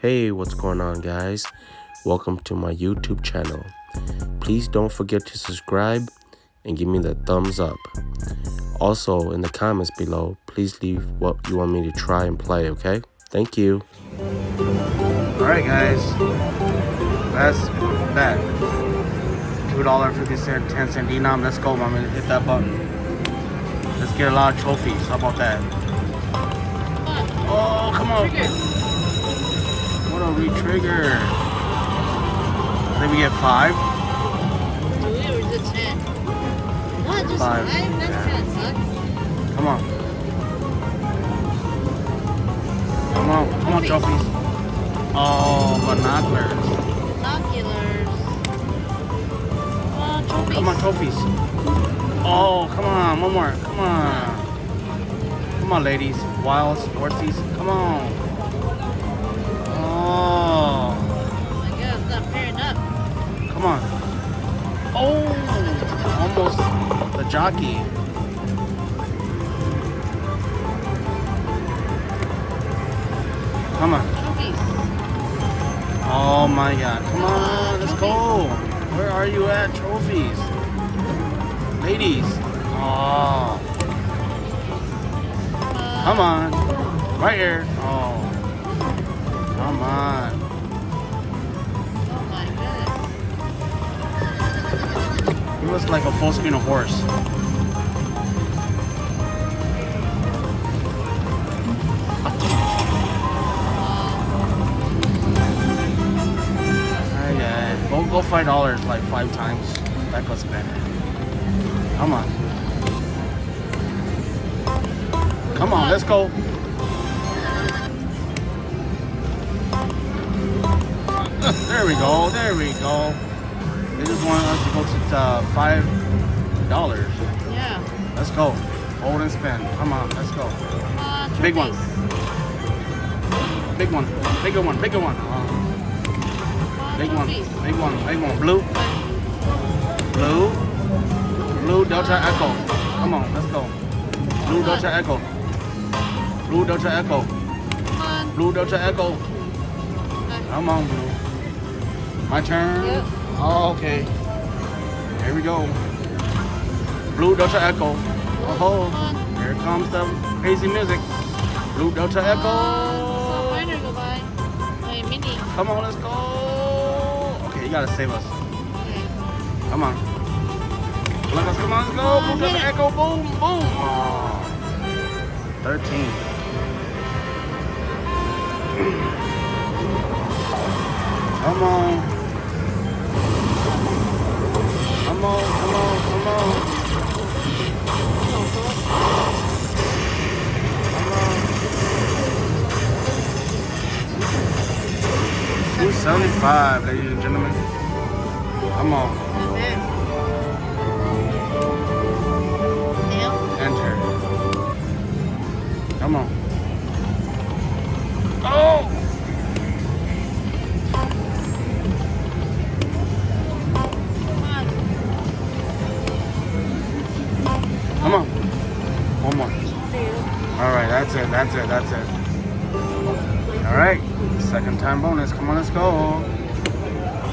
Hey, what's going on, guys? Welcome to my YouTube channel. Please don't forget to subscribe and give me the thumbs up. Also, in the comments below, please leave what you want me to try and play, okay? Thank you. Alright, guys. Let's bet. $2.50, 10-cent denom. Let's go, mama. Hit that button. Let's get a lot of trophies. How about that? Oh, come on. What a re-trigger. Then we get 5. Do we or is it 10? What? Just 5. 5? That's Yeah. kind of sucks. Come on. Come on. Come on, trophies. Oh, binoculars. Binoculars. Trophies. Come on, trophies. Oh, come on. One more. Come on. Come on, ladies. Wilds, horsies. Come on. Oh. Oh my god, it's not pairing up. Come on. Oh. Almost the jockey. Come on. Trophies. Oh my god. Come on. Let's go. Where are you at? Trophies. Ladies. Oh. Come on. Right here. Oh. Come on. Oh my god. He looks like a full screen of horse. Go $5 like 5 times. That goes better. Come on. Come on, let's go. There we go. There we go. They just want us to go to $5. Yeah. Let's go. Hold and spin. Come on, let's go. Big one. Big one. Bigger one. Bigger one. Big one. Big one. Big one. Blue. Blue. Blue Delta Echo. Come on, let's go. Blue Delta Echo. Blue Delta Echo. Blue Delta Echo. Come on, Blue. My turn. Yep. Oh, okay. Here we go. Blue Delta Echo. Oh, here comes the crazy music. Blue Delta Echo. So minor go by. Wait, mini. Come on, let's go. Okay, you gotta save us. Okay. Come on. Come on, let's go. Blue Delta Echo. Boom, boom. Oh, 13. Come on. Come on, come on, come on. Come on. 275, ladies and gentlemen. Come on. Enter. Come on. Oh! Come on. One more. All right, that's it. That's it. That's it. All right. Second time bonus. Come on, let's go.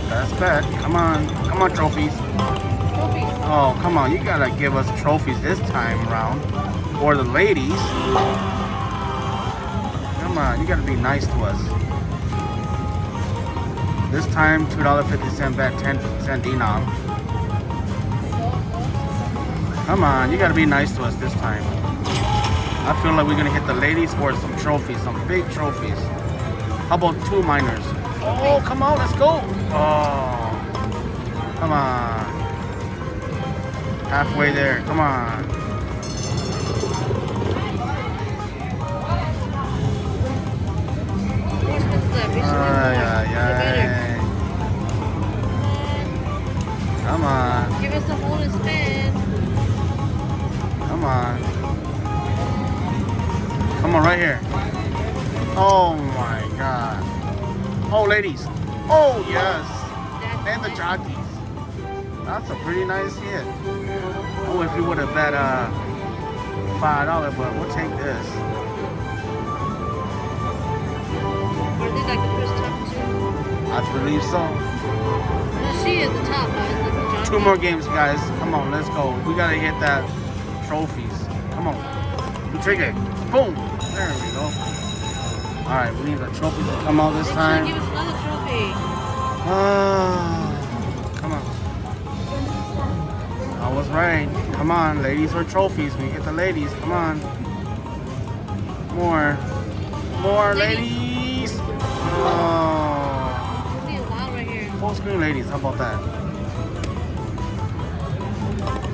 That's bet. Come on. Come on, trophies. Trophies. Oh, come on. You gotta give us trophies this time around. Or the ladies. Come on. You gotta be nice to us. This time, $2.50 bet, 10-cent denom. Come on, you gotta be nice to us this time. I feel like we're gonna hit the ladies or some trophies, some big trophies. How about 2 minors? Oh, come on, let's go. Oh, come on. Halfway there, come on. Ay, ay, ay. Come on. Give us a hold and spin. Come on. Come on, right here. Oh my God. Oh, ladies. Oh, yes. And the jockeys. That's a pretty nice hit. Oh, if we would have bet $5, but we'll take this. Or did like the first I believe so. Well, she is the top, but it's the jockey. 2 more games, guys. Come on, let's go. We gotta hit that trophies. Come on. You trigger. Boom. There we go. All right, we need the trophies to come out this Make time. sure you give us another trophy. Come on. I was right. Come on, ladies or trophies. We get the ladies. Come on. More ladies. Oh. It's being loud right here. Full screen ladies. How about that?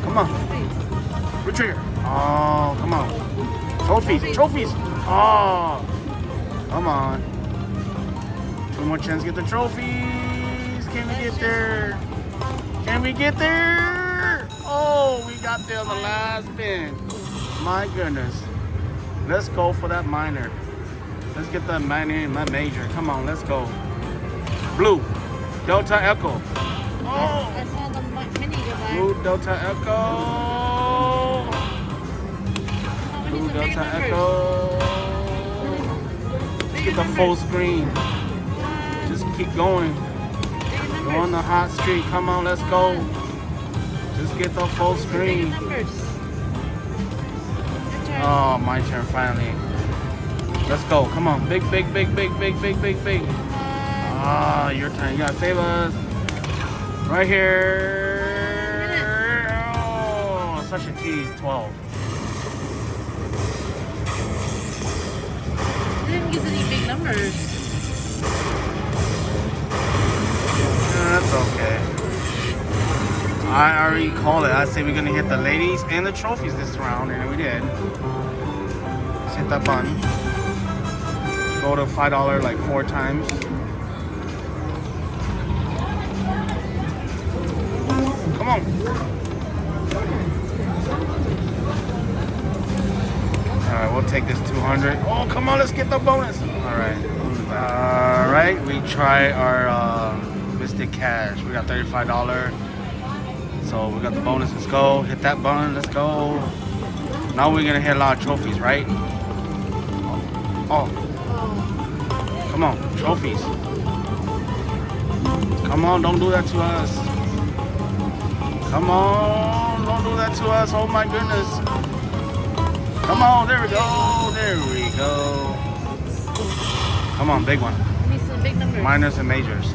Come on. Retrigger. Oh, come on. Trophies. Oh. Come on. 2 more chances to get the trophies. Can we get there? Can we get there? Oh, we got there on the last spin. My goodness. Let's go for that minor. Let's get that minor in my major. Come on, let's go. Blue. Delta Echo. Oh. I saw the mini go by. Blue Delta Echo. Oh, we need Blue some big Delta numbers. Echo. Get the full screen. Just keep going. Go on the hot streak. Come on, let's go. Just get the full screen. Oh, my turn finally. Let's go. Come on. Big. Ah, your turn. You gotta save us. Right here. Oh, such a tease. 12. We didn't use any big numbers. That's okay. I already called it. I said we're gonna hit the ladies and the trophies this round, and we did. Let's hit that button. Go to $5 like 4 times. Come on. Alright, we'll take this 200. Oh, come on, let's get the bonus. Alright, we try our Mystic Cash. We got $35. So we got the bonus. Let's go. Hit that button. Let's go. Now we're gonna hit a lot of trophies, right? Oh. Come on, trophies. Come on, don't do that to us. Come on, don't do that to us. Oh my goodness. Come on, there we go. There we go. Come on, big one. We need some big numbers. Minors and majors.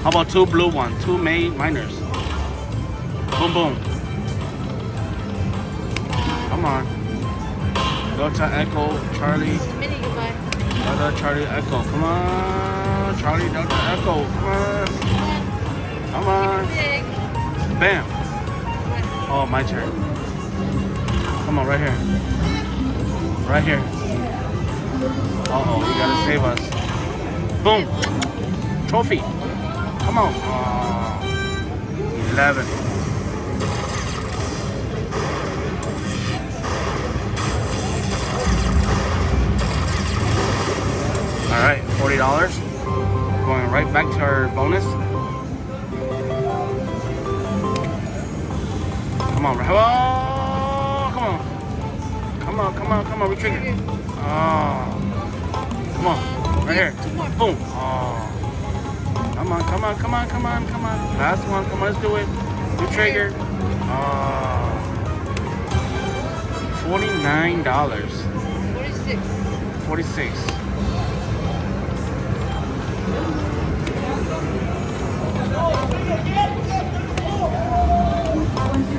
How about 2 blue ones? 2 minors. Boom, boom. Come on. Delta Echo, Charlie. Mini go by. Delta Charlie Echo. Come on. Charlie Delta Echo. Come on. Come on. Big. Bam. Oh, my turn. Come on, right here. Right here. Uh-oh, you gotta save us. Boom. Trophy. Come on. Oh, 11. All right, $40. Going right back to our bonus. Come on, oh, come on, we trigger. Oh, come on, right here. Boom. Oh, come on. Last one, come on, let's do it. We trigger. Oh, $49. 46.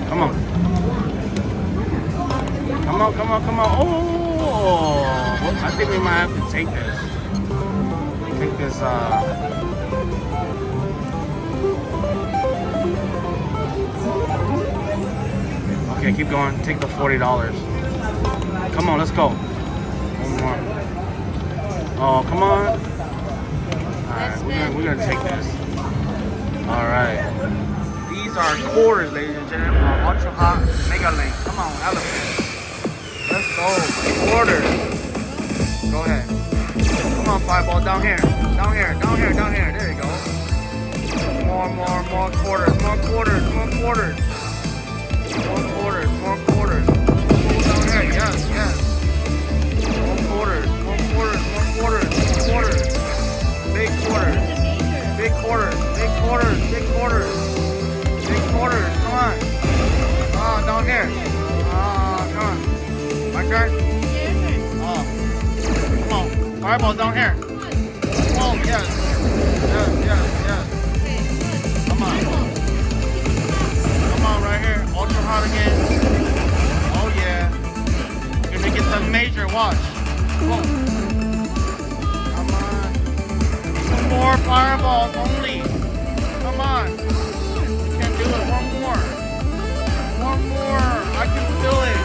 Come on. Oh, I think we might have to take this. Okay, keep going. Take the $40. Come on, let's go. One more. Oh, come on. Alright, we're gonna take this. Alright. These are quarters, ladies and gentlemen, from Ultra Hot Mega Link. Come on, elephant. Let's go. Quarters. Go ahead. Come on, Fireball. Down here. There you go. More quarters. More quarters. Down here. Yes. More quarters. Big quarters. Fireball down here. Oh, yes. Yes, yes, yes. Come on. Come on, right here. Ultra hot again. Oh, yeah. You're gonna get the major. Watch. Whoa. Come on. Some more fireballs only. Come on. You can do it. One more. One more. I can feel it.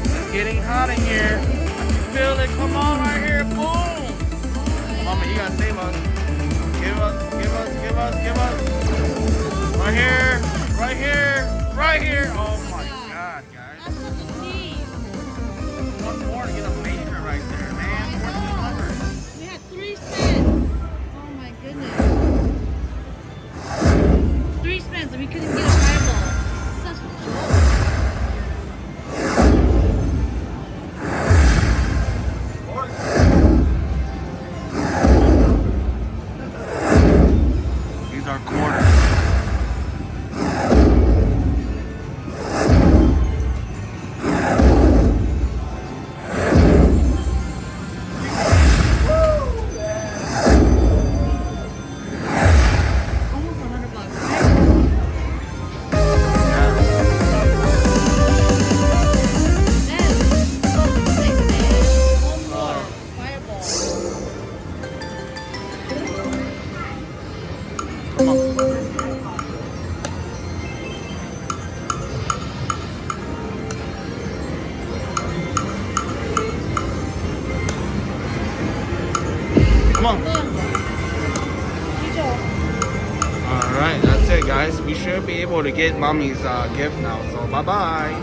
It's getting hot in here. I can feel it. Come on, right here. Boom. Mama, you gotta save us. Give us, give us, give us, give us. Right here, right here, right here. Oh my God, guys. That's what you need. One more to get a major right there, man. 1400. We had 3 spins. Oh my goodness. 3 spins and we couldn't get a fireball. Such a joke. These are quarters. Almost $100, right? Then, 6 spins. One more fireball. Come on. Come on. Alright, that's it guys. We should be able to get mommy's gift now. So bye-bye.